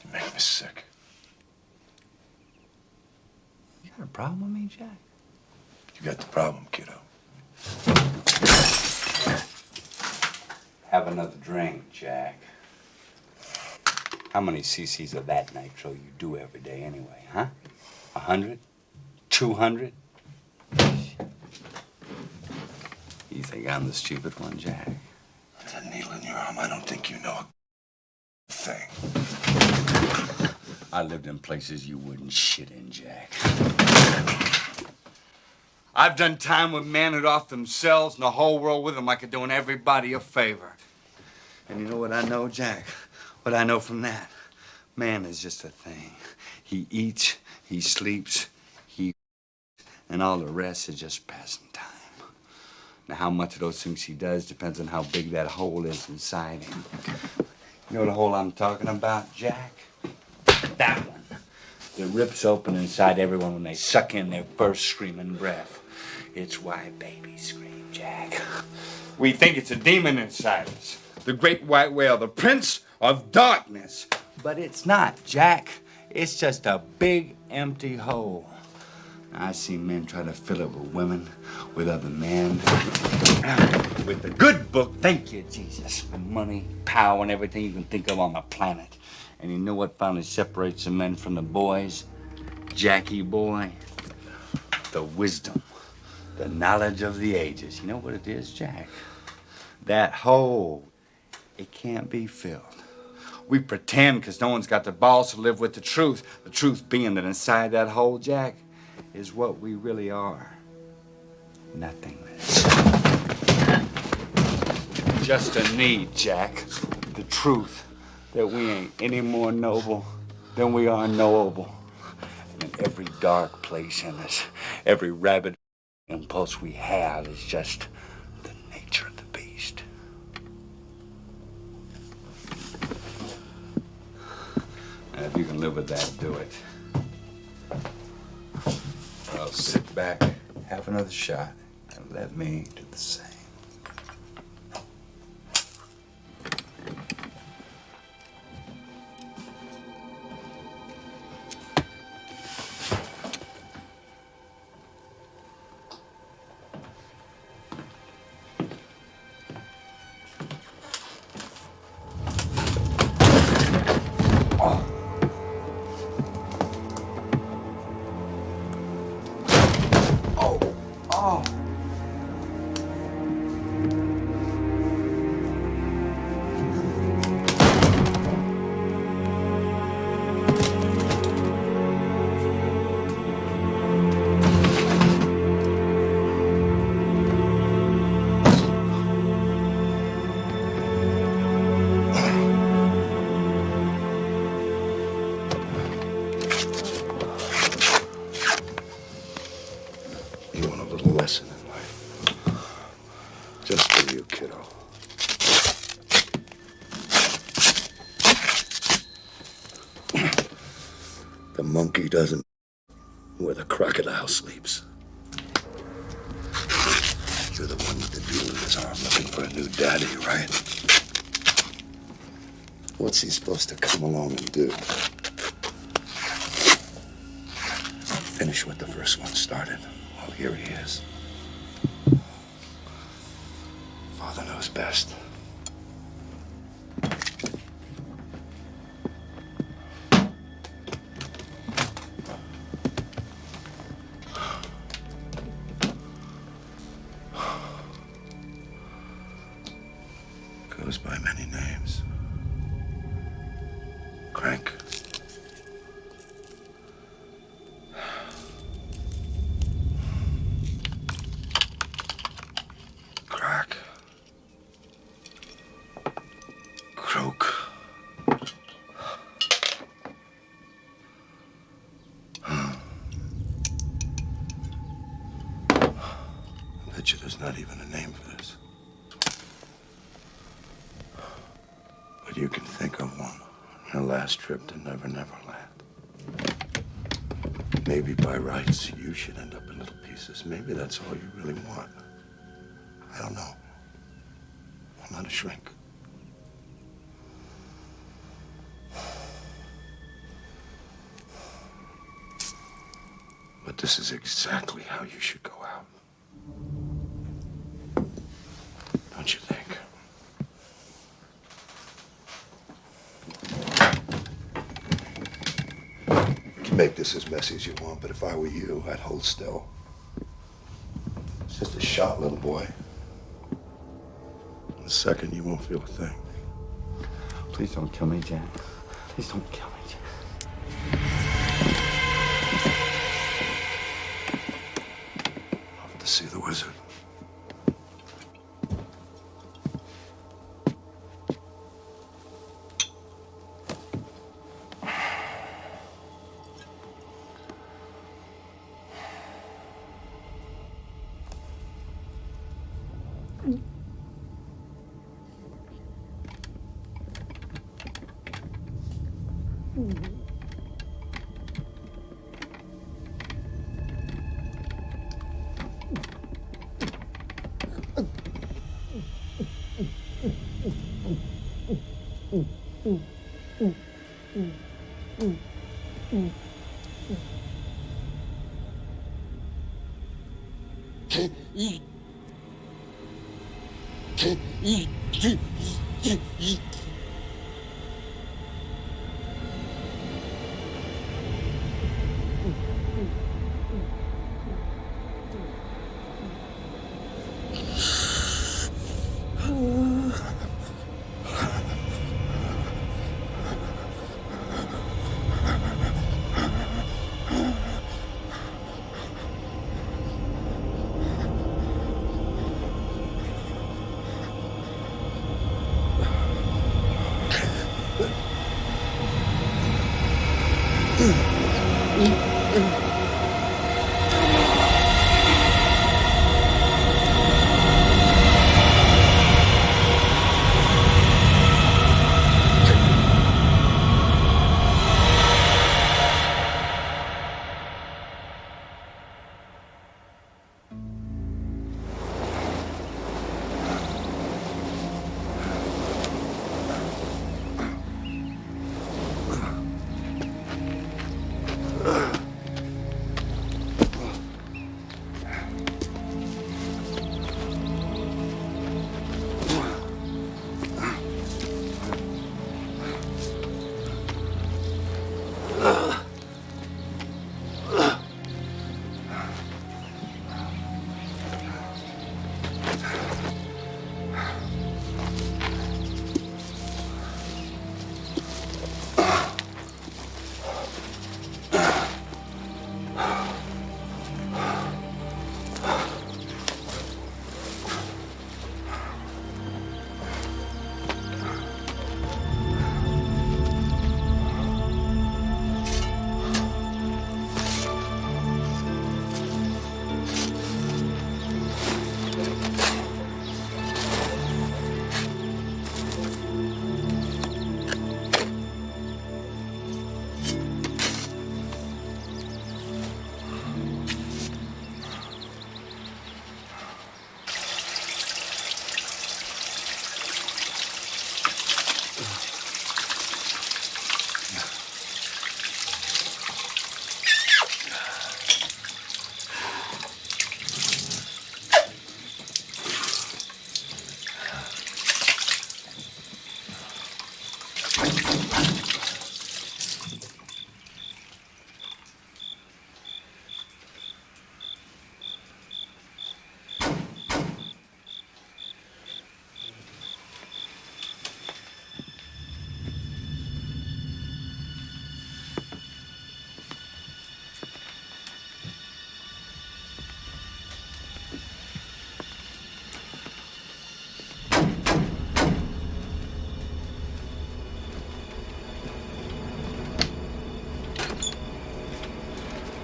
You make me sick. You got a problem with me, Jack? You got the problem, kiddo. Have another drink, Jack. How many cc's of that nitro you do every day anyway, huh? 100? 200? You think I'm the stupid one, Jack? With that needle in your arm, I don't think you know a thing. I lived in places you wouldn't shit in, Jack. I've done time with men who'd off themselves and the whole world with them like they're doing everybody a favor. And you know what I know, Jack? What I know from that? Man is just a thing. He eats, he sleeps, and all the rest is just passing time. Now, how much of those things he does depends on how big that hole is inside him. You know the hole I'm talking about, Jack? That one. That rips open inside everyone when they suck in their first screaming breath. It's why babies scream, Jack. We think it's a demon inside us. The great white whale, the prince of darkness. But it's not, Jack. It's just a big, empty hole. I see men try to fill it with women, with other men, with the good book, thank you, Jesus, with money, power, and everything you can think of on the planet. And you know what finally separates the men from the boys? Jackie boy, the wisdom, the knowledge of the ages. You know what it is, Jack? That hole, it can't be filled. We pretend because no one's got the balls to live with the truth being that inside that hole, Jack, is what we really are. Nothingness. Just a need, Jack. The truth that we ain't any more noble than we are knowable. And in every dark place in us, every rabid impulse we have is just the nature of the beast. And if you can live with that, do it. Well, sit back, have another shot, and let me do the same. Lesson in life. Just for you, kiddo. The monkey doesn't where the crocodile sleeps. You're the one with the needle in his arm looking for a new daddy, right? What's he supposed to come along and do? Finish what the first one started. Well, here he is. Father knows best. Goes by many names. Crank. Crack. Croak. I bet you there's not even a name for this. But you can think of one. Your last trip to Never Never Land. Maybe by rights you should end up in little pieces. Maybe that's all you really want. I don't know. I'm not a shrink. But this is exactly how you should go out. Don't you think? You can make this as messy as you want, but if I were you, I'd hold still. It's just a shot, little boy. In a second, you won't feel a thing. Please don't kill me, Jack. Please don't kill me, Jack. Off to see the wizard.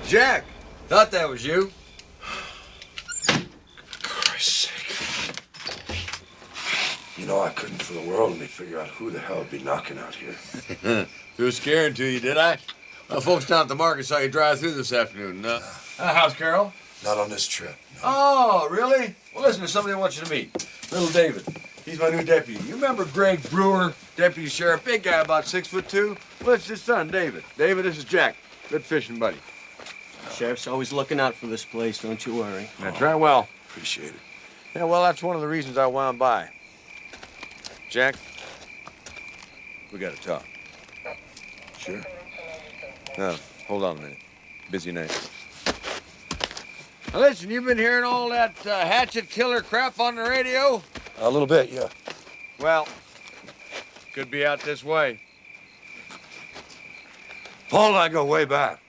Jack, thought that was you. Christ's sake. You know, I couldn't for the world let me figure out who the hell would be knocking out here. Threw a scare into you, did I? Well, folks down at the market saw you drive through this afternoon. How's Carol? Not on this trip. No. Oh, really? Well, listen, there's somebody I want you to meet. Little David. He's my new deputy. You remember Greg Brewer, deputy sheriff? Big guy, about 6'2". Well, it's his son, David. David, this is Jack. Good fishing buddy. Sheriff's always looking out for this place, don't you worry. That's right, well. Appreciate it. Yeah, well, that's one of the reasons I wound by. Jack, we gotta talk. Sure. No, hold on a minute. Busy night. Now listen, you've been hearing all that hatchet killer crap on the radio? A little bit, yeah. Well, could be out this way. Paul and I go way back.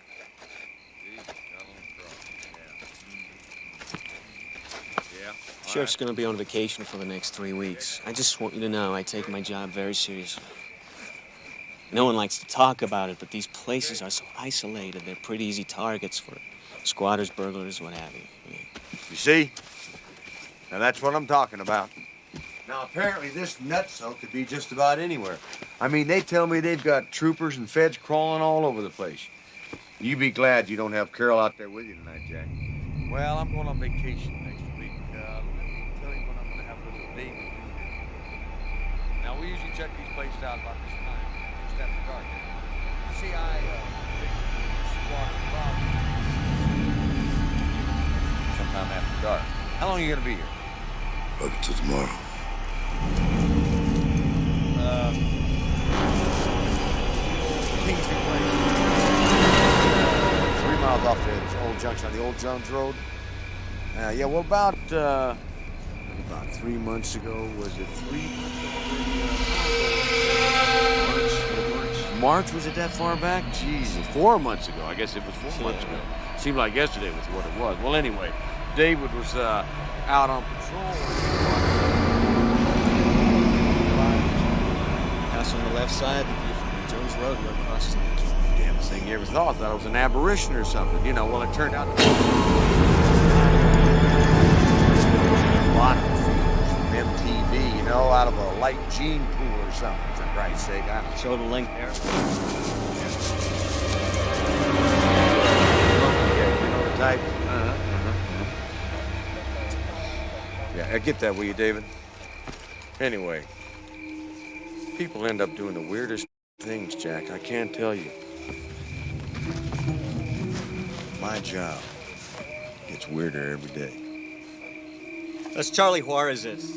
Sheriff's gonna be on vacation for the next 3 weeks. I just want you to know I take my job very seriously. No one likes to talk about it, but these places are so isolated. They're pretty easy targets for squatters, burglars, what have you. Yeah. You see? Now that's what I'm talking about. Now apparently this nutso could be just about anywhere. I mean, they tell me they've got troopers and feds crawling all over the place. You be glad you don't have Carol out there with you tonight, Jack. Well, I'm going on vacation next week. Let me tell you when I'm going to have a little baby. Now, we usually check these places out about this time, just after dark. You see, I squat sometime after dark. How long are you going to be here? Up until tomorrow. Kingston Place. 3 miles off the old junction on the Old Jones Road. Yeah, well, about 3 months ago, was it 3? March, was it that far back? Jesus, 4 months ago. I guess it was 4 months ago. Seemed like yesterday was what it was. Well, anyway, David was out on patrol. House on the left side, the view from Jones Road, right across the street. Damnest thing you ever thought. I thought it was an aberration or something. You know, well, it turned out to be a lot of MTV, you know, out of a light gene pool or something, for Christ's sake. I don't show the link there. Yeah, you know the type? Yeah, get that, will you, David? Anyway, people end up doing the weirdest things, Jack. I can't tell you. My job gets weirder every day. That's Charlie Juarez's.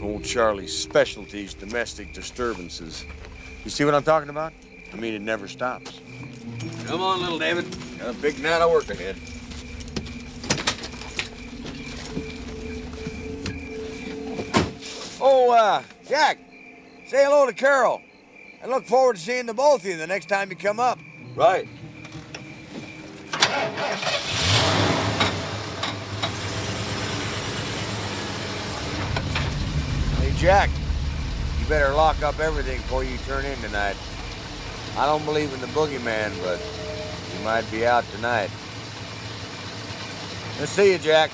Old Charlie's specialties, domestic disturbances. You see what I'm talking about? I mean, it never stops. Come on, little David. Got a big night of work ahead. Oh, Jack, say hello to Carol. I look forward to seeing the both of you the next time you come up. Right. Hey, Jack, you better lock up everything before you turn in tonight. I don't believe in the boogeyman, but he might be out tonight. Let's see you, Jack.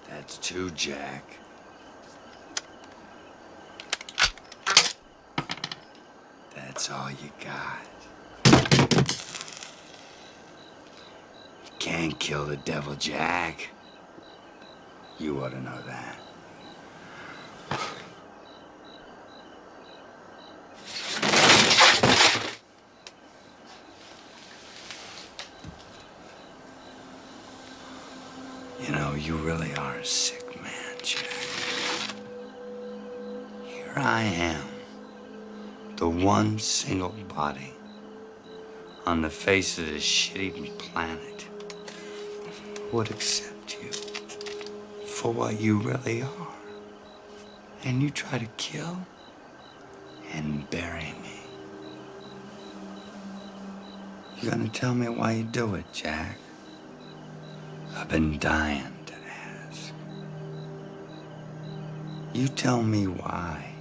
That's two, Jack. That's all you got. You can't kill the devil, Jack. You ought to know that. You know, you really are a sick man, Jack. Here I am, the one single body on the face of this shit-eating planet who would accept you for what you really are. And you try to kill and bury me. You gonna tell me why you do it, Jack? I've been dying to ask. You tell me why,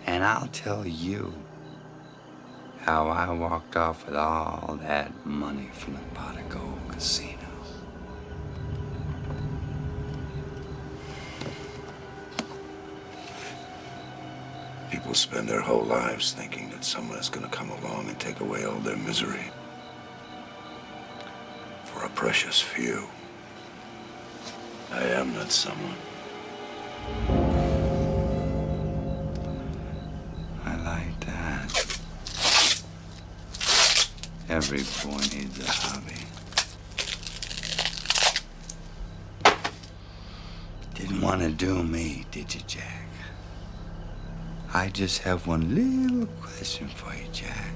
and I'll tell you how I walked off with all that money from the Pot of Gold casino. People spend their whole lives thinking that someone is going to come along and take away all their misery. For a precious few, I am that someone. I like that. Every boy needs a hobby. Didn't want to do me, did you, Jack? I just have one little question for you, Jack.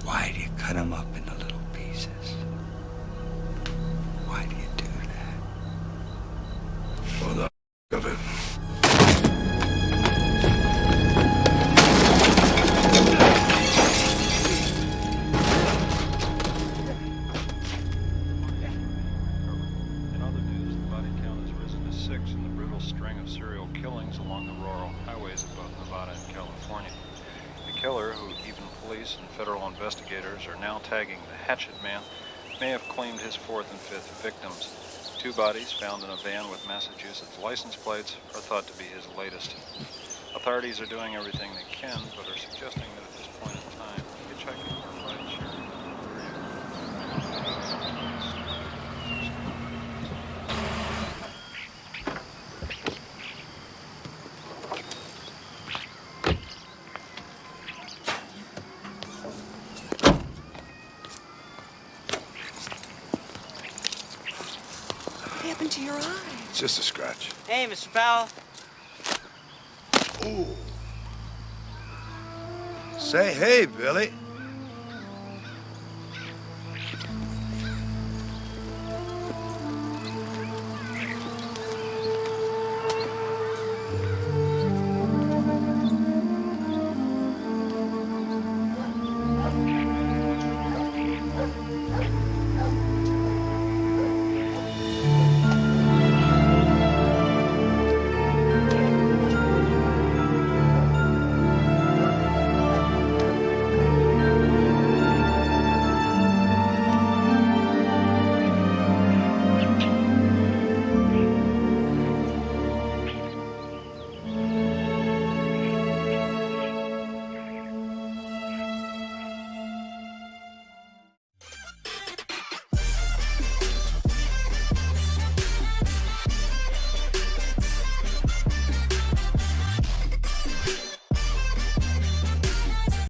Why do you cut them up into little pieces? Why do you do that? For the of it. In other news, the body count has risen to 6 in the brutal string of serial killings along the rural highways of both Nevada and California. The killer, who even police and federal investigators are now tagging the Hatchet Man, may have claimed his 4th and 5th victims. 2 bodies found in a van with Massachusetts license plates are thought to be his latest. Authorities are doing everything they can, but are suggesting that at this point in time, hitchhiking or ride sharing What happened to your eye? It's just a scratch. Hey, Mr. Powell. Ooh. Say hey, Billy.